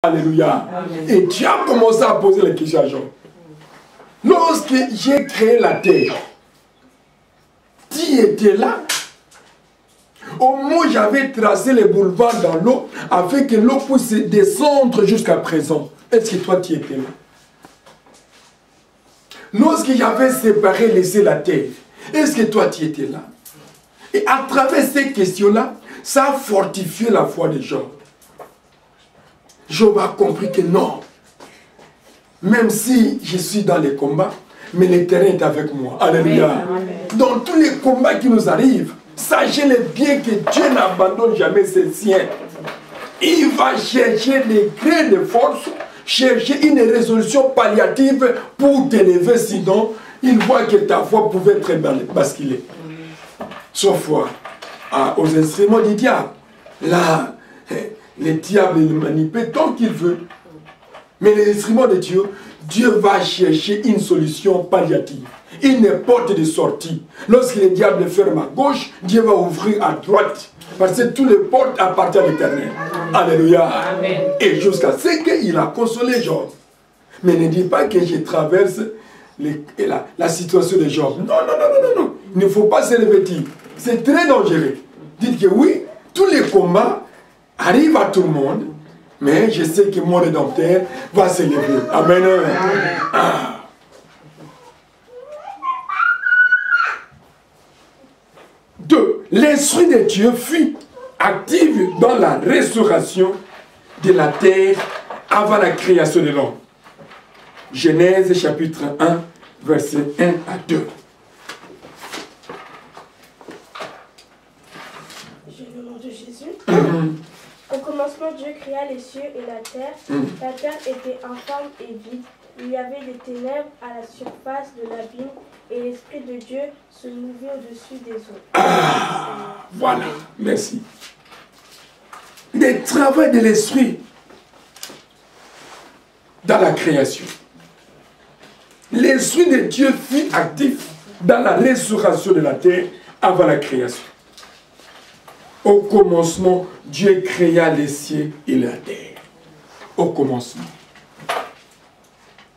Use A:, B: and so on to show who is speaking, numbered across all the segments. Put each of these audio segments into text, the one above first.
A: Alléluia. Et Dieu a commencé à poser la question à Job. Lorsque j'ai créé la terre, tu étais là. Au moment où j'avais tracé les boulevards dans l'eau, afin que l'eau puisse descendre jusqu'à présent. Est-ce que toi tu étais là? Lorsque j'avais séparé, laissé la terre, est-ce que toi tu étais là? Et à travers ces questions-là, ça a fortifié la foi de Job. Job a compris que non. Même si je suis dans les combats, mais l'Éternel est avec moi. Alléluia. Dans tous les combats qui nous arrivent, sachez-le bien que Dieu n'abandonne jamais ses siens. Il va chercher des grains de force, chercher une résolution palliative pour t'élever, sinon il voit que ta foi pouvait être basculée. Sauf foi aux instruments du diable. Là, le diable le manipule tant qu'il veut. Mais les instruments de Dieu, Dieu va chercher une solution palliative, une porte de sortie. Lorsque le diable ferme à gauche, Dieu va ouvrir à droite. Parce que toutes les portes appartiennent à l'Éternel. Alléluia. Amen. Et jusqu'à ce qu'il a consolé Job. Mais ne dis pas que je traverse la situation de Job. Non, non, non, non, non. Il ne faut pas se revêtir. C'est très dangereux. Dites que oui, tous les combats arrivent à tout le monde. Mais je sais que mon Rédempteur va se lever. Amen. Ah. Deux, l'Esprit de Dieu fut actif dans la restauration de la terre avant la création de l'homme. Genèse chapitre 1, versets 1 à 2.
B: J'ai le nom de Jésus. Au commencement, Dieu créa les cieux et la terre. La terre était informe et vide. Il y avait des ténèbres à la surface de l'abîme et l'Esprit de Dieu se mouvait au-dessus des eaux.
A: Ah, voilà, merci. Le travail de l'Esprit dans la création. L'Esprit de Dieu fut actif dans la restauration de la terre avant la création. Au commencement, Dieu créa les cieux et la terre. Au commencement.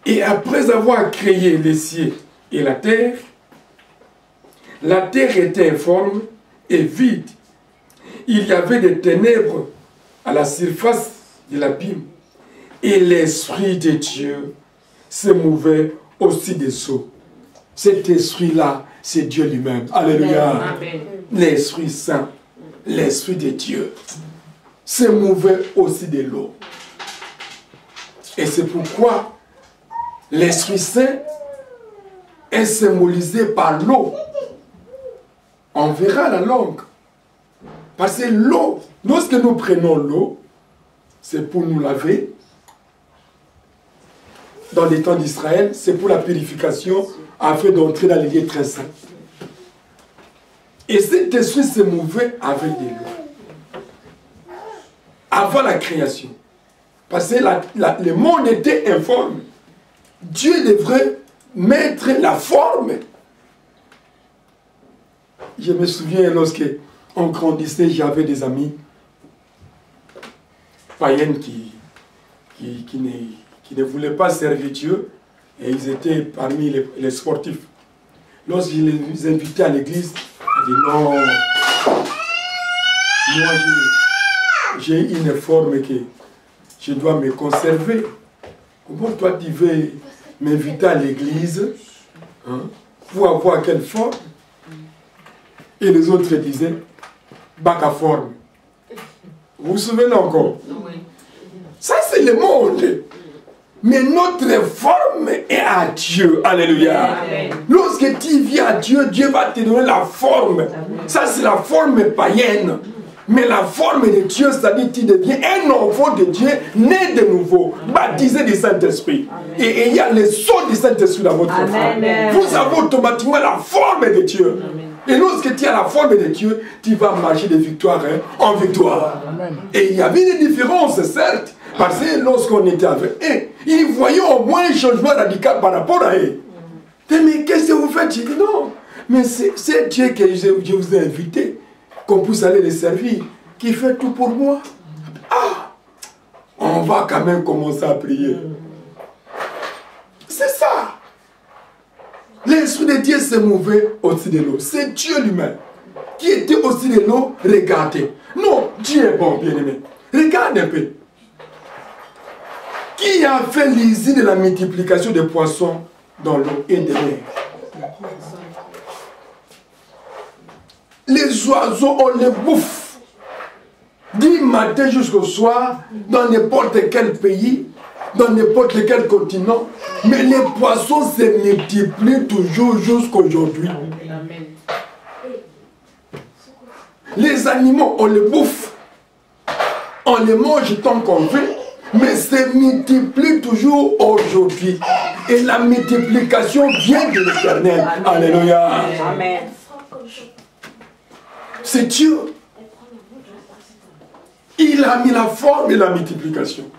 A: Et après avoir créé les cieux et la terre était informe et vide. Il y avait des ténèbres à la surface de l'abîme. Et l'Esprit de Dieu se mouvait aussi des eaux. Cet esprit-là, c'est Dieu lui-même. Alléluia. L'Esprit Saint. L'Esprit de Dieu se mouvait aussi de l'eau. Et c'est pourquoi l'Esprit Saint est symbolisé par l'eau. On verra la langue. Parce que l'eau, lorsque nous prenons l'eau, c'est pour nous laver. Dans les temps d'Israël, c'est pour la purification afin d'entrer dans les lieux très saints. Et cet esprit se mouvait avec de l'eau. Avant la création. Parce que le monde était informe. Dieu devrait mettre la forme. Je me souviens lorsque on grandissait, j'avais des amis païennes qui ne voulaient pas servir Dieu. Et ils étaient parmi les sportifs. Lorsque je les invitais à l'église, je dis non, moi j'ai une forme que je dois me conserver. Comment toi tu veux m'inviter à l'église pour avoir quelle forme? Et les autres disaient, bac à forme. Vous vous souvenez encore? Ça c'est le monde. Mais notre forme est à Dieu. Alléluia. Amen. Lorsque tu viens à Dieu, Dieu va te donner la forme. Amen. Ça, c'est la forme païenne. Mais la forme de Dieu, c'est-à-dire que tu deviens un enfant de Dieu, né de nouveau, baptisé du Saint-Esprit. Et il y a le sceau du Saint-Esprit dans votre forme. Vous avez automatiquement la forme de Dieu. Amen. Et lorsque tu as la forme de Dieu, tu vas marcher de victoire en victoire. Amen. Et il y avait des différences, certes. Parce que lorsqu'on était avec eux, ils voyaient au moins un changement radical par rapport à eux. Mais qu'est-ce que vous faites? J'ai dit non. Mais c'est Dieu que je vous ai invité, qu'on puisse aller les servir, qui fait tout pour moi. Ah! On on va quand même commencer à prier. C'est ça. L'Esprit de Dieu s'est mouvé au-dessus de l'eau. C'est Dieu lui-même qui était au-dessus de l'eau. Regardez. Non, Dieu est bon, bien-aimé. Regarde un peu. Qui a fait l'usine de la multiplication des poissons dans l'eau et de l'air? Les oiseaux, on les bouffe du matin jusqu'au soir, dans n'importe quel pays, dans n'importe quel continent. Mais les poissons se multiplient toujours jusqu'aujourd'hui. Les animaux, on les bouffe. On les mange tant qu'on veut. Mais se multiplie toujours aujourd'hui. Et la multiplication vient de l'Éternel. Alléluia.
C: Amen.
A: C'est Dieu. Il a mis la forme et la multiplication.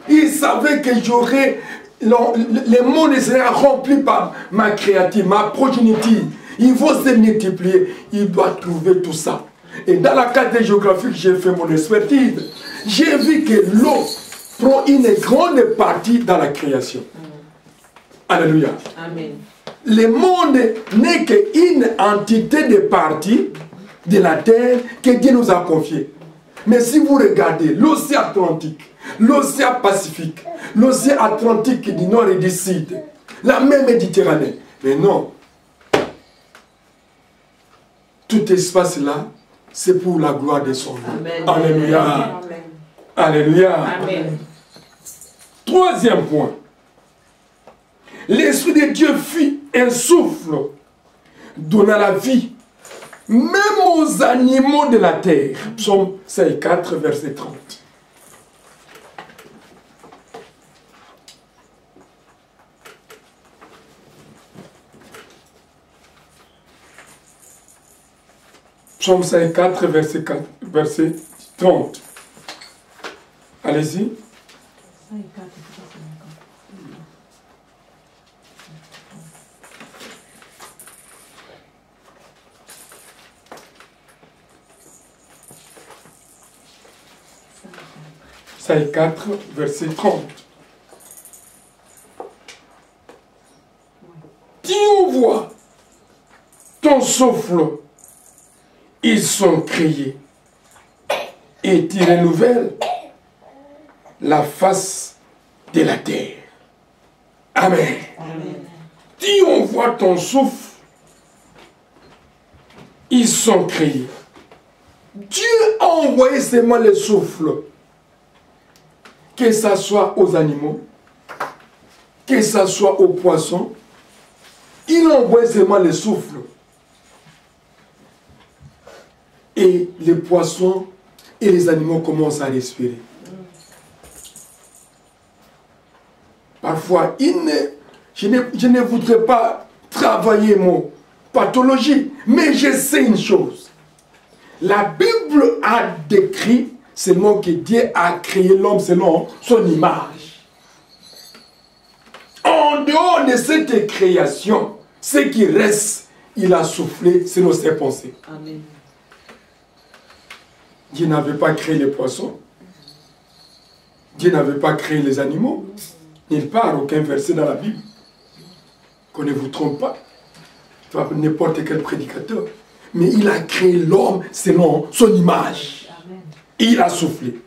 A: Il savait que j'aurais... Le monde sera rempli par ma créative, ma progéniture. Il va se multiplier. Il doit trouver tout ça. Et dans la carte géographique, j'ai fait mon expertise. J'ai vu que l'eau prend une grande partie dans la création. Alléluia.
C: Amen.
A: Le monde n'est qu'une entité de partie de la terre que Dieu nous a confiée. Mais si vous regardez l'océan Atlantique, l'océan Pacifique, l'océan Atlantique du Nord et du Sud, la mer Méditerranée, mais non. Tout espace là, c'est pour la gloire de son nom. Alléluia.
C: Amen.
A: Alléluia.
C: Amen.
A: Troisième point. L'Esprit de Dieu fit un souffle, donna la vie, même aux animaux de la terre. Psaume 54, verset 30. Psaume 54, verset 30. Allez-y. 54, verset 30. Tu envoies ton souffle, ils sont criés, et tu renouvelles la face de la terre. Amen.
C: Amen.
A: Tu envoies ton souffle, ils sont criés. Dieu a envoyé seulement le souffle. Que ce soit aux animaux, que ce soit aux poissons, il envoie seulement le souffle. Et les poissons et les animaux commencent à respirer. Parfois, je ne voudrais pas travailler mon pathologie, mais je sais une chose. La Bible a décrit seulement que Dieu a créé l'homme selon son image. En dehors de cette création, ce qui reste, il a soufflé selon ses pensées.
C: Amen.
A: Dieu n'avait pas créé les poissons. Dieu n'avait pas créé les animaux. Il part aucun verset dans la Bible. Qu'on ne vous trompe pas. N'importe quel prédicateur. Mais il a créé l'homme selon son image. Et il a soufflé.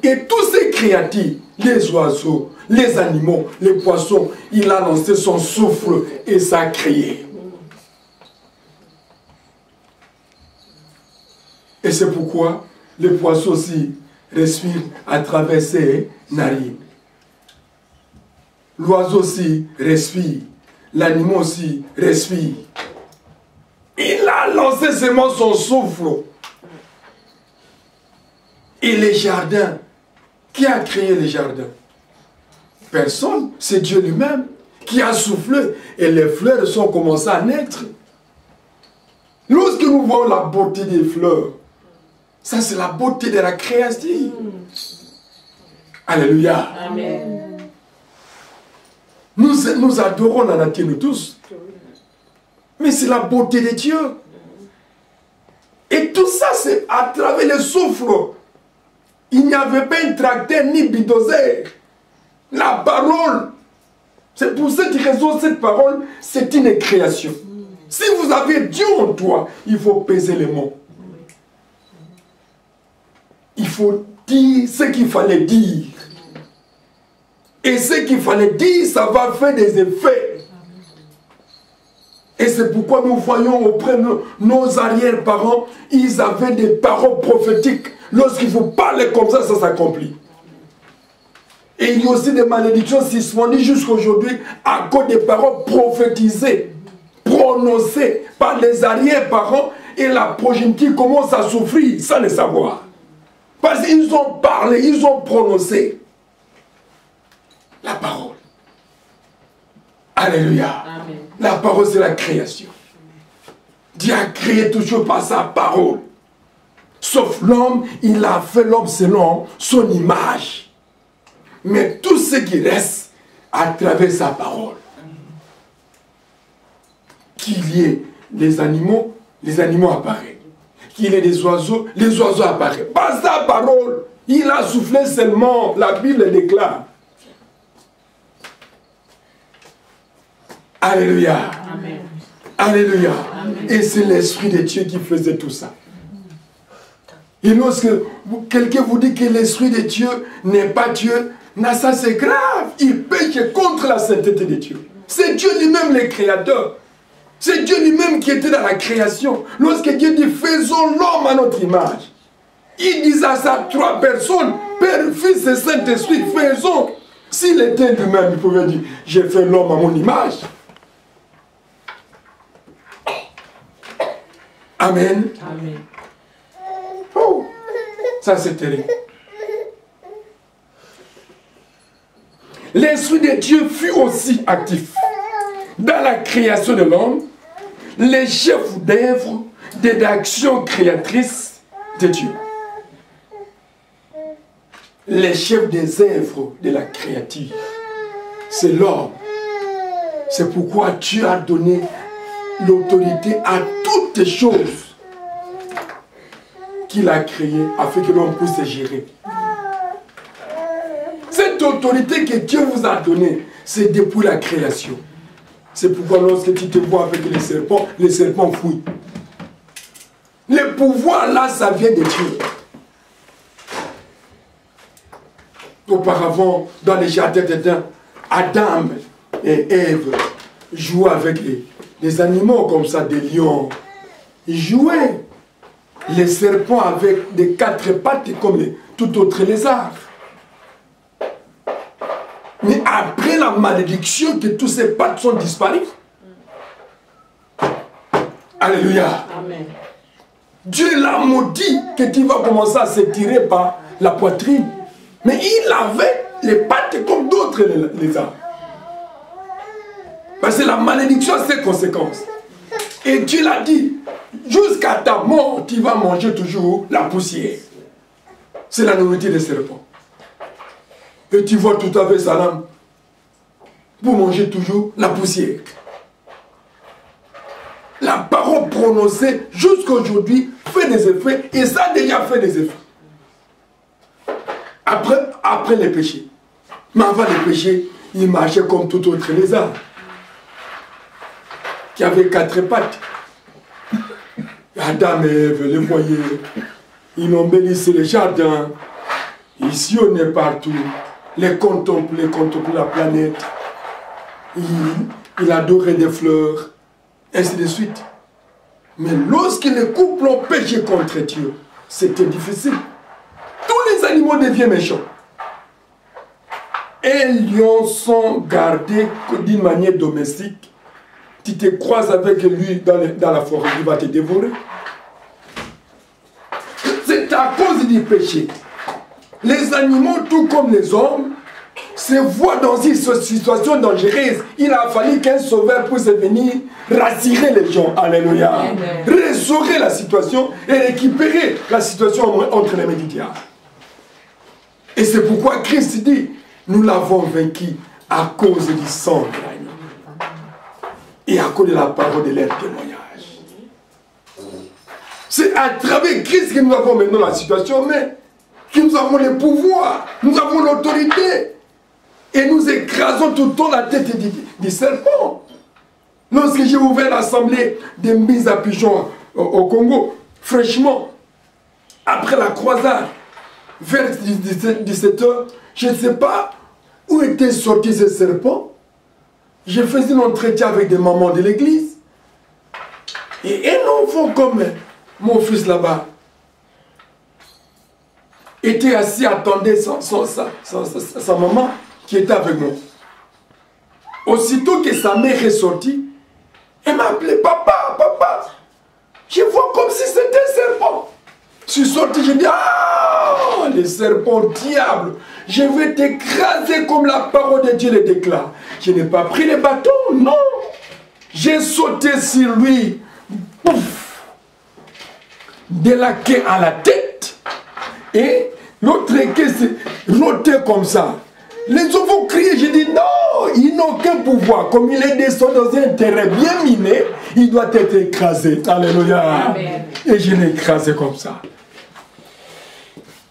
A: Et tous ces créatures, les oiseaux, les animaux, les poissons, il a lancé son souffle et ça a créé. Et c'est pourquoi les poissons aussi respirent à travers ses narines. L'oiseau aussi respire. L'animal aussi respire. Il a lancé seulement son souffle. Et les jardins, qui a créé les jardins? Personne, c'est Dieu lui-même qui a soufflé et les fleurs sont commencées à naître. Lorsque nous voyons la beauté des fleurs, ça c'est la beauté de la création. Alléluia.
C: Amen.
A: Nous adorons la nature, nous tous. Mais c'est la beauté de Dieu. Et tout ça, c'est à travers le souffle. Il n'y avait pas un tracteur ni bulldozer. La parole, c'est pour cette raison, cette parole, c'est une création. Si vous avez Dieu en toi, il faut peser les mots. Il faut dire ce qu'il fallait dire. Et ce qu'il fallait dire, ça va faire des effets. Et c'est pourquoi nous voyons auprès de nos arrière-parents, ils avaient des paroles prophétiques. Lorsqu'il vous parle comme ça s'accomplit. Et il y a aussi des malédictions suspendues jusqu'à aujourd'hui à cause des paroles prophétisées, prononcées par les arrière-parents, et la progéniture commence à souffrir sans le savoir. Parce qu'ils ont parlé, ils ont prononcé la parole. Alléluia. Amen. La parole, c'est la création. Dieu a créé toujours par sa parole. Sauf l'homme, il a fait l'homme selon son image. Mais tout ce qui reste à travers sa parole. Qu'il y ait les animaux apparaissent. Qu'il y ait des oiseaux, les oiseaux apparaissent. Par sa parole, il a soufflé seulement, la Bible déclare. Alléluia. Amen. Alléluia. Amen. Et c'est l'Esprit de Dieu qui faisait tout ça. Et lorsque quelqu'un vous dit que l'Esprit de Dieu n'est pas Dieu, ça c'est grave. Il pêche contre la sainteté de Dieu. C'est Dieu lui-même le créateur. C'est Dieu lui-même qui était dans la création. Lorsque Dieu dit faisons l'homme à notre image, il dit à ça 3 personnes, Père, Fils et Saint-Esprit, faisons. S'il était lui-même, il pouvait dire j'ai fait l'homme à mon image. Amen. Amen. Oh, ça c'est terrible. L'Esprit de Dieu fut aussi actif dans la création de l'homme, les chefs d'œuvre des actions créatrices de Dieu. Les chefs des œuvres de la créature, c'est l'homme. C'est pourquoi Dieu a donné l'autorité à toutes les choses qu'il a créées afin que l'homme puisse gérer. Cette autorité que Dieu vous a donnée, c'est depuis la création. C'est pourquoi lorsque tu te vois avec les serpents fuient. Le pouvoir là, ça vient de Dieu. Auparavant, dans les jardins d'Éden, Adam et Ève jouaient avec les animaux comme ça, des lions. Ils jouaient. Les serpents avec des 4 pattes comme tout autre lézard. Mais après la malédiction, que tous ces pattes sont disparues. Alléluia. Amen. Dieu l'a maudit que tu vas commencer à se tirer par la poitrine. Mais il avait les pattes comme d'autres lézards. Parce que la malédiction a ses conséquences. Et Dieu l'a dit, jusqu'à ta mort, tu vas manger toujours la poussière. C'est la nourriture des serpents. Et tu vois tout avec sa lame pour manger toujours la poussière. La parole prononcée jusqu'à aujourd'hui fait des effets, et ça a déjà fait des effets. Après les péchés. Mais avant les péchés, il marchait comme tout autre lézard qui avait 4 pattes. Adam et Ève, les voyaient, ils embellissaient les jardins, ils sillonnaient partout, les contemplaient la planète, ils adoraient des fleurs, ainsi de suite. Mais lorsque les couples ont péché contre Dieu, c'était difficile. Tous les animaux deviennent méchants. Et les lions sont gardés d'une manière domestique. Tu te croises avec lui dans la forêt, il va te dévorer. C'est à cause du péché. Les animaux, tout comme les hommes, se voient dans une situation dangereuse. Il a fallu qu'un sauveur puisse venir rassurer les gens. Alléluia. Restaurer la situation et récupérer la situation entre les Méditerranéens. Et c'est pourquoi Christ dit, nous l'avons vaincu à cause du sang de l'agneau. Et à cause de la parole de leur témoignage. C'est à travers Christ que nous avons maintenant la situation, mais que nous avons le pouvoir, nous avons l'autorité. Et nous écrasons tout le temps la tête du serpent. Lorsque j'ai ouvert l'assemblée des mises à pigeons au Congo, fraîchement, après la croisade, vers 17 h, je ne sais pas où était sorti ce serpent. Je faisais un entretien avec des mamans de l'église. Et un enfant comme mon fils là-bas était assis, attendait sa maman qui était avec moi. Aussitôt que sa mère est sortie, elle m'a appelé papa, papa. Je vois comme si c'était un serpent. Je suis sorti, je dis, ah, le serpent diable, je vais t'écraser comme la parole de Dieu le déclare. Je n'ai pas pris le bâton, non. J'ai sauté sur lui, pouf, de la queue à la tête. Et l'autre queue s'est rotée comme ça. Les autres vont crier, je dis non, il n'a aucun pouvoir. Comme il est descendu dans un terrain bien miné, il doit être écrasé. Alléluia. Amen. Et je l'ai écrasé comme ça.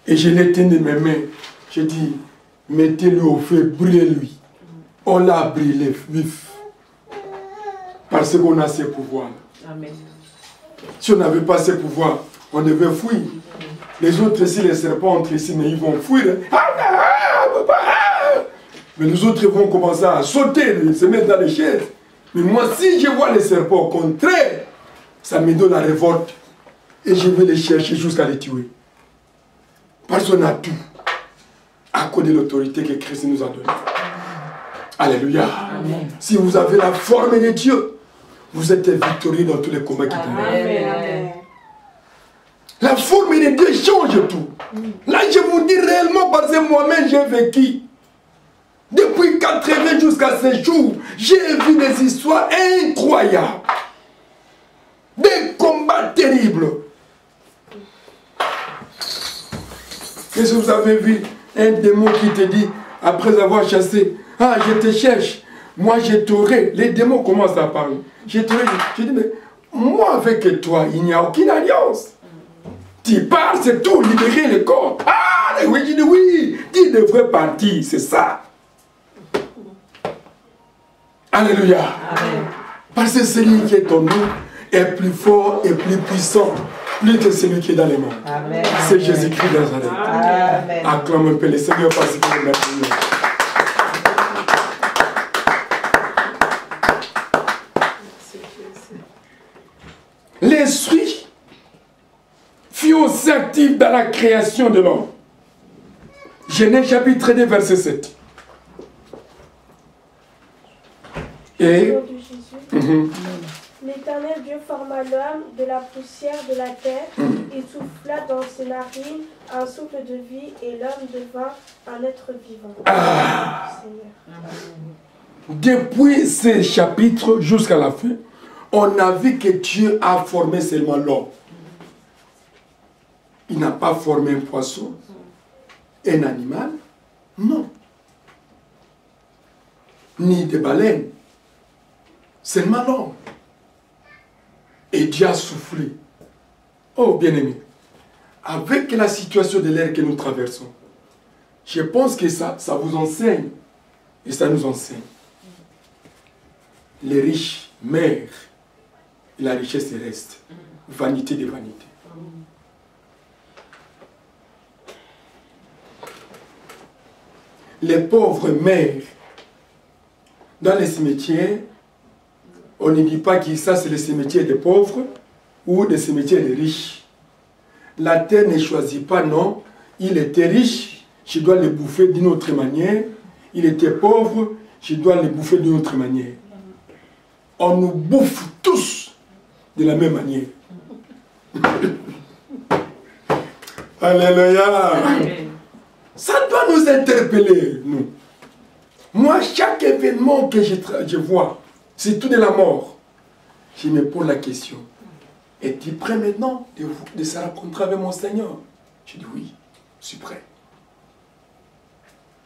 A: Et je l'ai tenu de mes mains. Je dis, mettez-le au feu, brûlez-lui. On l'a brûlé vif. Parce qu'on a ces pouvoirs. Amen. Si on n'avait pas ces pouvoirs, on devait fuir. Les autres ici, les serpents entrent ici, mais ils vont fuir. Mais les autres vont commencer à sauter, se mettre dans les chaises. Mais moi, si je vois les serpents, au contraire, ça me donne la révolte. Et je vais les chercher jusqu'à les tuer. Parce qu'on a tout à cause de l'autorité que Christ nous a donnée. Alléluia. Amen. Si vous avez la forme de Dieu, vous êtes victorieux dans tous les combats qui viennent. La forme de Dieu change tout. Là, je vous dis réellement parce que moi-même, j'ai vécu. Depuis 80 jusqu'à ce jour, j'ai vu des histoires incroyables. Des combats terribles. Qu'est-ce que vous avez vu? Un démon qui te dit, après avoir chassé, ah, je te cherche, moi je t'aurai. Les démons commencent à parler. Je t'aurai. Je dis, mais moi avec toi, il n'y a aucune alliance. Tu pars, c'est tout, libérer le corps. Ah, oui, je dis oui, tu devrais partir, c'est ça. Alléluia. Amen. Parce que celui qui est en nous est plus fort et plus puissant, plus que celui qui est dans les mondes. C'est Jésus-Christ de Nazareth. Acclame un peu le Seigneur parce qu'il est merveilleux. L'esprit fut aussi actif dans la création de l'homme. Genèse chapitre 2, verset 7. Et
B: l'Éternel Dieu forma l'homme de la poussière de la terre et souffla dans ses narines un souffle de vie et l'homme devint un être vivant.
A: Ah. Depuis ce chapitre jusqu'à la fin, on a vu que Dieu a formé seulement l'homme. Il n'a pas formé un poisson, un animal, non. Ni des baleines. Seulement l'homme. Et Dieu a soufflé. Oh, bien-aimé, avec la situation de l'air que nous traversons, je pense que ça vous enseigne. Et ça nous enseigne. Les riches meurent. Et la richesse reste. Vanité de vanité. Les pauvres meurent. Dans les cimetières, on ne dit pas que ça c'est le cimetière des pauvres ou le cimetière des riches. La terre ne choisit pas, non. Il était riche, je dois le bouffer d'une autre manière. Il était pauvre, je dois le bouffer d'une autre manière. On nous bouffe tous de la même manière. Alléluia. Ça doit nous interpeller, nous. Moi, chaque événement que je vois, c'est tout de la mort. Je me pose la question. Es-tu prêt maintenant de se rencontrer avec mon Seigneur? Je dis oui, je suis prêt.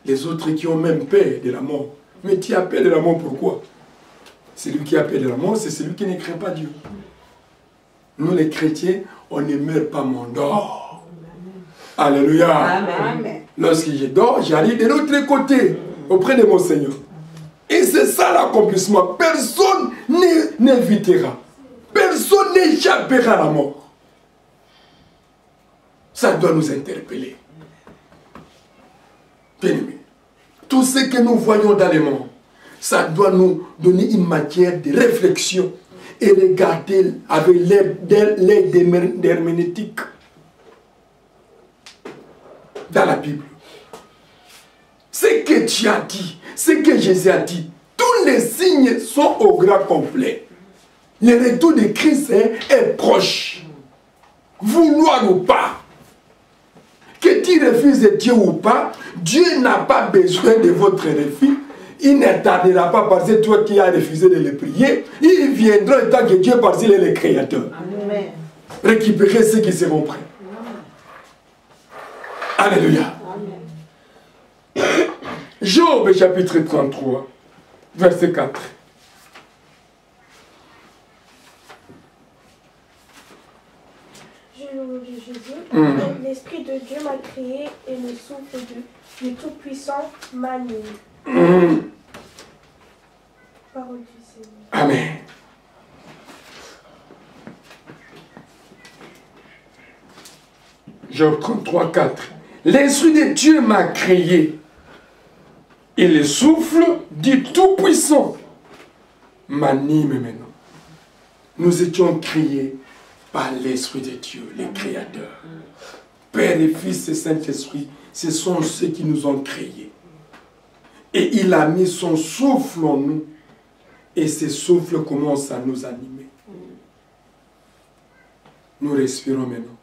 A: Les autres qui ont même peur de la mort. Mais tu as peur de la mort, pourquoi? Celui qui a peur de la mort, c'est celui qui ne craint pas Dieu. Nous les chrétiens, on ne meurt pas, mais on dort. Alléluia.
C: Amen.
A: Lorsque je dors, j'arrive de l'autre côté, auprès de mon Seigneur. Et c'est ça l'accomplissement. Personne n'évitera. Personne n'échappera à la mort. Ça doit nous interpeller. Bien-aimés, tout ce que nous voyons dans le monde, ça doit nous donner une matière de réflexion et regarder avec l'aide d'herméneutique dans la Bible. Ce que tu as dit, ce que Jésus a dit, tous les signes sont au grand complet. Le retour de Christ est proche. Vouloir ou pas, que tu refuses Dieu ou pas, Dieu n'a pas besoin de votre refus. Il ne tardera pas parce que toi qui as refusé de le prier. Il viendra en tant que Dieu parce qu'il est le Créateur.
C: Amen.
A: Récupérer ceux qui seront prêts. Alléluia. Amen. Job chapitre 33, verset 4.
B: Jésus, l'Esprit de Dieu m'a créé et le souffle du Tout-Puissant m'anime. Parole du Seigneur.
A: Amen. Job 33, 4. L'Esprit de Dieu m'a créé et le souffle du Tout-Puissant m'anime maintenant. Nous étions créés par l'Esprit de Dieu, le Créateur. Père et Fils et Saint-Esprit, ce sont ceux qui nous ont créés. Et il a mis son souffle en nous. Et ce souffle commence à nous animer. Nous respirons maintenant.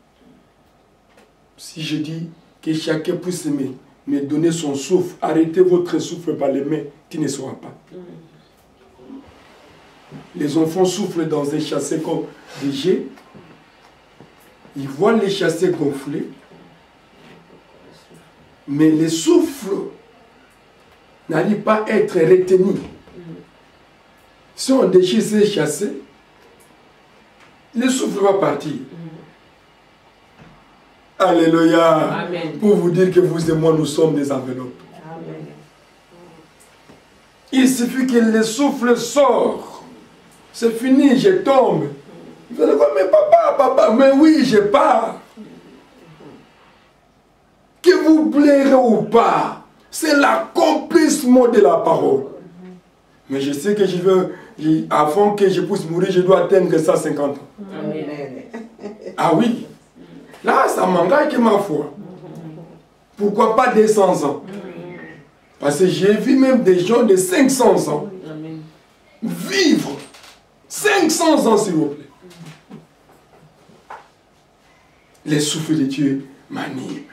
A: Si je dis que chacun puisse me donner son souffle, arrêtez votre souffle par les mains, tu ne sauras pas. Les enfants soufflent dans un châssis comme des jets. Ils voient les châssis gonfler. Mais le souffle n'arrive pas à être retenu. Si on déchire ces châssis, le souffle va partir. Alléluia. Amen. Pour vous dire que vous et moi, nous sommes des enveloppes. Amen. Il suffit que le souffle sort. C'est fini, je tombe. Vous allez dire, mais papa, mais oui, je pars. Que vous plairez ou pas, c'est l'accomplissement de la parole. Mais je sais que avant que je puisse mourir, je dois atteindre 150 ans. Amen. Ah oui. Là, ça m'engage ma foi. Pourquoi pas 200 ans? Parce que j'ai vu même des gens de 500 ans vivre 500 ans, s'il vous plaît. Les souffles de Dieu m'animent.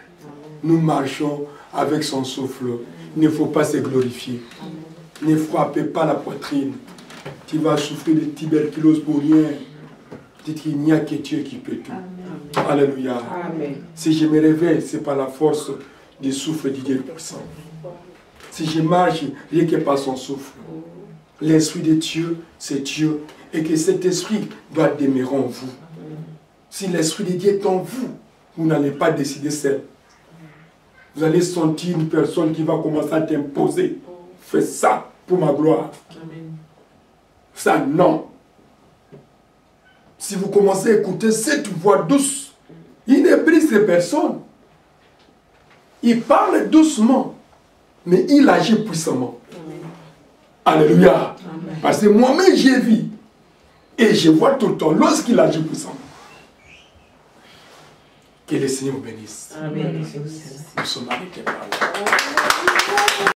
A: Nous marchons avec son souffle. Il ne faut pas se glorifier. Ne frappez pas la poitrine. Tu vas souffrir de tuberculose pour rien. Dites qu'il n'y a que Dieu qui peut tout. Amen. Alléluia. Amen. Si je me réveille, c'est par la force du souffle du Dieu puissant. Si je marche, rien que par son souffle. L'Esprit de Dieu, c'est Dieu. Et que cet Esprit doit demeurer en vous. Si l'Esprit de Dieu est en vous, vous n'allez pas décider seul. Vous allez sentir une personne qui va commencer à t'imposer. Fais ça pour ma gloire. Amen. Ça, non. Si vous commencez à écouter cette voix douce, il ne brise personne. Il parle doucement, mais il agit puissamment. Amen. Alléluia. Amen. Parce que moi-même, j'ai vu. Et je vois tout le temps lorsqu'il agit puissamment. Que le Seigneur vous bénisse. Amen. Nous sommes arrêtés par là.